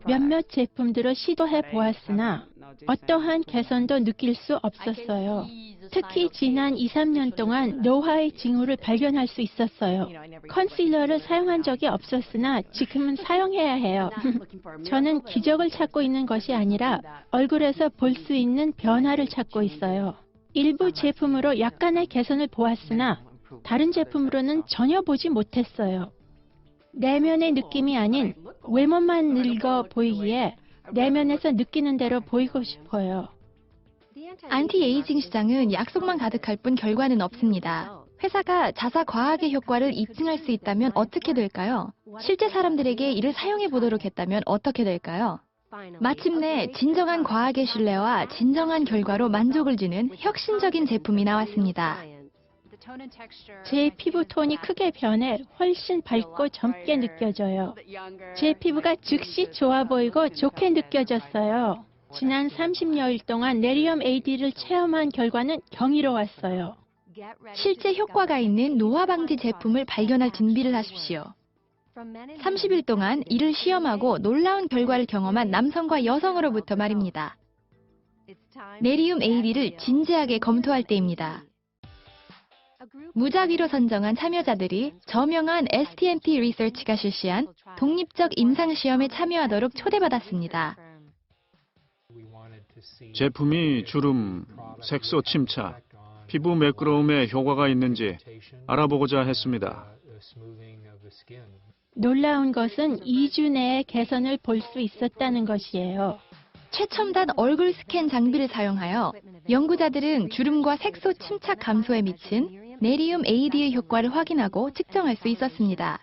몇몇 제품들을 시도해 보았으나 어떠한 개선도 느낄 수 없었어요. 특히 지난 2, 3년 동안 노화의 징후를 발견할 수 있었어요. 컨실러를 사용한 적이 없었으나 지금은 사용해야 해요. 저는 기적을 찾고 있는 것이 아니라 얼굴에서 볼 수 있는 변화를 찾고 있어요. 일부 제품으로 약간의 개선을 보았으나 다른 제품으로는 전혀 보지 못했어요. 내면의 느낌이 아닌 외모만 늙어 보이기에 내면에서 느끼는 대로 보이고 싶어요. 안티에이징 시장은 약속만 가득할 뿐 결과는 없습니다. 회사가 자사 과학의 효과를 입증할 수 있다면 어떻게 될까요? 실제 사람들에게 이를 사용해 보도록 했다면 어떻게 될까요? 마침내 진정한 과학의 신뢰와 진정한 결과로 만족을 주는 혁신적인 제품이 나왔습니다. 제 피부 톤이 크게 변해 훨씬 밝고 젊게 느껴져요. 제 피부가 즉시 좋아 보이고 좋게 느껴졌어요. 지난 30여일 동안 네리움 AD를 체험한 결과는 경이로웠어요. 실제 효과가 있는 노화 방지 제품을 발견할 준비를 하십시오. 30일 동안 이를 시험하고 놀라운 결과를 경험한 남성과 여성으로부터 말입니다. 네리움 AD를 진지하게 검토할 때입니다. 무작위로 선정한 참여자들이 저명한 STMP 리서치가 실시한 독립적 임상시험에 참여하도록 초대받았습니다. 제품이 주름, 색소 침착, 피부 매끄러움에 효과가 있는지 알아보고자 했습니다. 놀라운 것은 2주 내에 개선을 볼 수 있었다는 것이에요. 최첨단 얼굴 스캔 장비를 사용하여 연구자들은 주름과 색소 침착 감소에 미친 네리움 AD의 효과를 확인하고 측정할 수 있었습니다.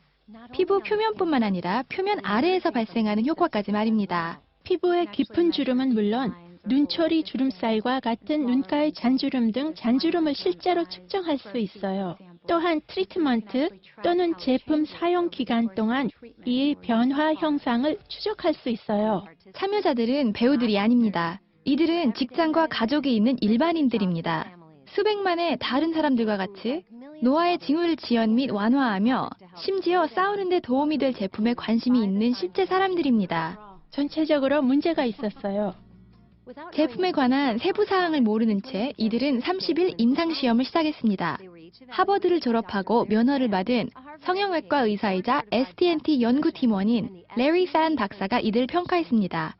피부 표면뿐만 아니라 표면 아래에서 발생하는 효과까지 말입니다. 피부의 깊은 주름은 물론 눈초리 주름살과 같은 눈가의 잔주름 등 잔주름을 실제로 측정할 수 있어요. 또한 트리트먼트 또는 제품 사용 기간 동안 이 변화 형상을 추적할 수 있어요. 참여자들은 배우들이 아닙니다. 이들은 직장과 가족이 있는 일반인들입니다. 수백만의 다른 사람들과 같이 노화의 징후를 지연 및 완화하며 심지어 싸우는 데 도움이 될 제품에 관심이 있는 실제 사람들입니다. 전체적으로 문제가 있었어요. 제품에 관한 세부 사항을 모르는 채 이들은 30일 임상시험을 시작했습니다. 하버드를 졸업하고 면허를 받은 성형외과 의사이자 STMT 연구팀원인 레리 판 박사가 이들을 평가했습니다.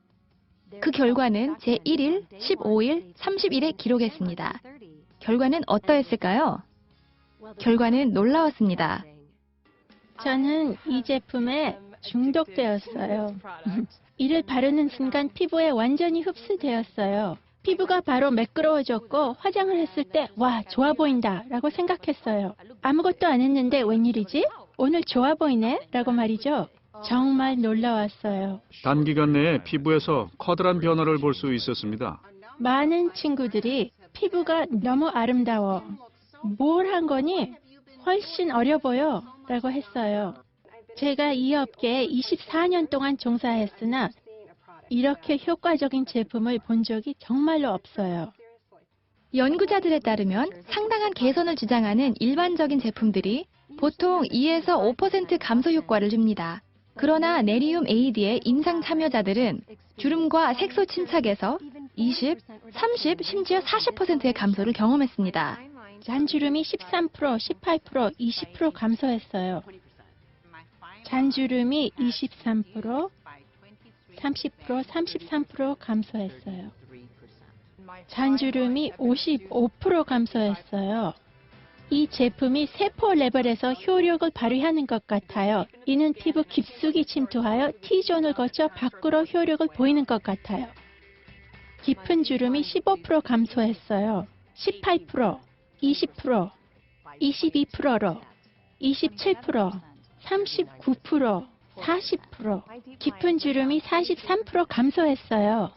그 결과는 제1일, 15일, 30일에 기록했습니다. 결과는 어떠했을까요? 결과는 놀라웠습니다. 저는 이 제품에 중독되었어요. 이를 바르는 순간 피부에 완전히 흡수되었어요. 피부가 바로 매끄러워졌고 화장을 했을 때 와, 좋아 보인다 라고 생각했어요. 아무것도 안 했는데 웬일이지? 오늘 좋아 보이네? 라고 말이죠. 정말 놀라웠어요. 단기간 내에 피부에서 커다란 변화를 볼 수 있었습니다. 많은 친구들이 피부가 너무 아름다워. 뭘 한 거니? 훨씬 어려 보여 라고 했어요. 제가 이 업계에 24년 동안 종사했으나 이렇게 효과적인 제품을 본 적이 정말로 없어요. 연구자들에 따르면 상당한 개선을 주장하는 일반적인 제품들이 보통 2에서 5% 감소 효과를 줍니다. 그러나 네리움 AD의 임상 참여자들은 주름과 색소 침착에서 20, 30, 심지어 40%의 감소를 경험했습니다. 잔주름이 13%, 18%, 20% 감소했어요. 잔주름이 23%, 30%, 33% 감소했어요. 잔주름이 55% 감소했어요. 이 제품이 세포 레벨에서 효력을 발휘하는 것 같아요. 이는 피부 깊숙이 침투하여 T존을 거쳐 밖으로 효력을 보이는 것 같아요. 깊은 주름이 15% 감소했어요. 18%, 20%, 22%로, 27%, 39%, 40%, 깊은 주름이 43% 감소했어요.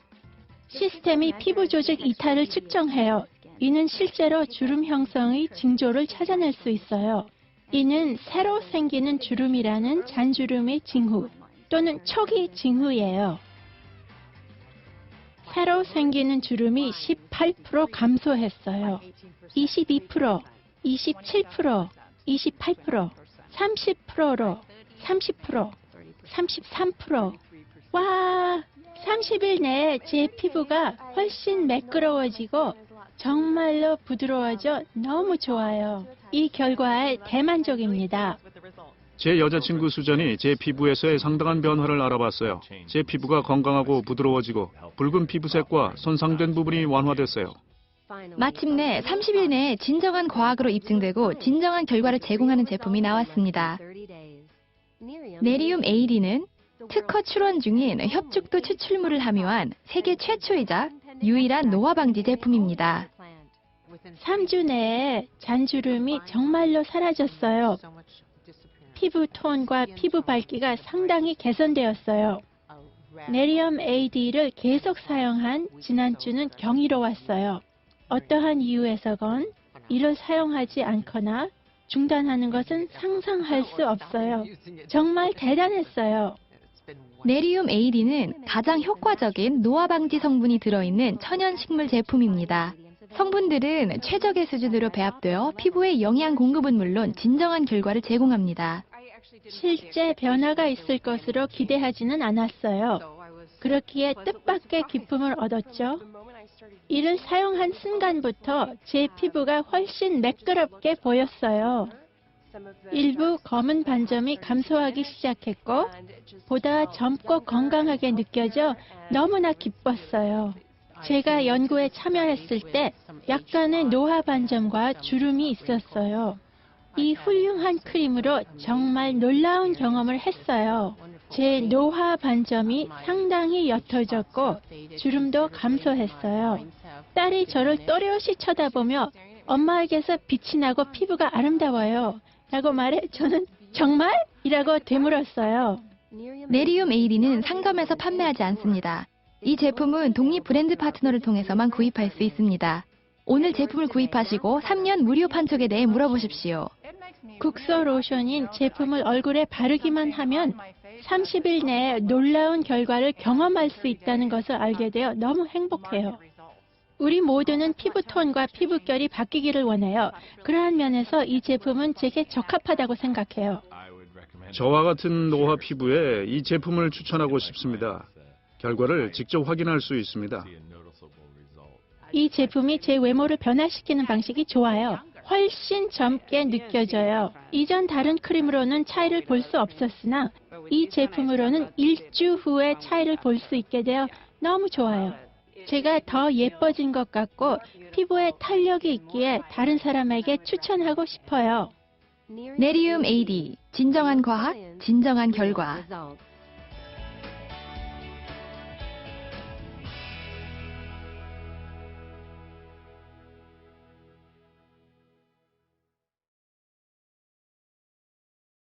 시스템이 피부 조직 이탈을 측정해요. 이는 실제로 주름 형성의 징조를 찾아낼 수 있어요. 이는 새로 생기는 주름이라는 잔주름의 징후 또는 초기 징후예요. 새로 생기는 주름이 18% 감소했어요. 22%, 27%, 28%, 30%로 30%, 33%. 와, 30일 내에 제 피부가 훨씬 매끄러워지고 정말로 부드러워져 너무 좋아요. 이 결과에 대만족입니다. 제 여자친구 수잔이 제 피부에서의 상당한 변화를 알아봤어요. 제 피부가 건강하고 부드러워지고 붉은 피부색과 손상된 부분이 완화됐어요. 마침내 30일 내에 진정한 과학으로 입증되고 진정한 결과를 제공하는 제품이 나왔습니다. 네리움 AD는 특허 출원 중인 협죽도 추출물을 함유한 세계 최초이자 유일한 노화 방지 제품입니다. 3주 내에 잔주름이 정말로 사라졌어요. 피부 톤과 피부 밝기가 상당히 개선되었어요. 네리움 AD를 계속 사용한 지난주는 경이로웠어요. 어떠한 이유에서건 이를 사용하지 않거나 중단하는 것은 상상할 수 없어요. 정말 대단했어요. 네리움 AD는 가장 효과적인 노화 방지 성분이 들어있는 천연 식물 제품입니다. 성분들은 최적의 수준으로 배합되어 피부에 영양 공급은 물론 진정한 결과를 제공합니다. 실제 변화가 있을 것으로 기대하지는 않았어요. 그렇기에 뜻밖의 기쁨을 얻었죠. 이를 사용한 순간부터 제 피부가 훨씬 매끄럽게 보였어요. 일부 검은 반점이 감소하기 시작했고 보다 젊고 건강하게 느껴져 너무나 기뻤어요. 제가 연구에 참여했을 때 약간의 노화 반점과 주름이 있었어요. 이 훌륭한 크림으로 정말 놀라운 경험을 했어요. 제 노화 반점이 상당히 옅어졌고 주름도 감소했어요. 딸이 저를 또렷이 쳐다보며 엄마에게서 빛이 나고 피부가 아름다워요 라고 말해 저는 정말? 이라고 되물었어요. 네리움 AD는 상점에서 판매하지 않습니다. 이 제품은 독립 브랜드 파트너를 통해서만 구입할 수 있습니다. 오늘 제품을 구입하시고 3년 무료 판촉에 대해 물어보십시오. 국소 로션인 제품을 얼굴에 바르기만 하면 30일 내에 놀라운 결과를 경험할 수 있다는 것을 알게 되어 너무 행복해요. 우리 모두는 피부톤과 피부결이 바뀌기를 원해요. 그러한 면에서 이 제품은 제게 적합하다고 생각해요. 저와 같은 노화 피부에 이 제품을 추천하고 싶습니다. 결과를 직접 확인할 수 있습니다. 이 제품이 제 외모를 변화시키는 방식이 좋아요. 훨씬 젊게 느껴져요. 이전 다른 크림으로는 차이를 볼 수 없었으나 이 제품으로는 일주 후에 차이를 볼 수 있게 되어 너무 좋아요. 제가 더 예뻐진 것 같고 피부에 탄력이 있기에 다른 사람에게 추천하고 싶어요. 네리움 AD, 진정한 과학, 진정한 결과.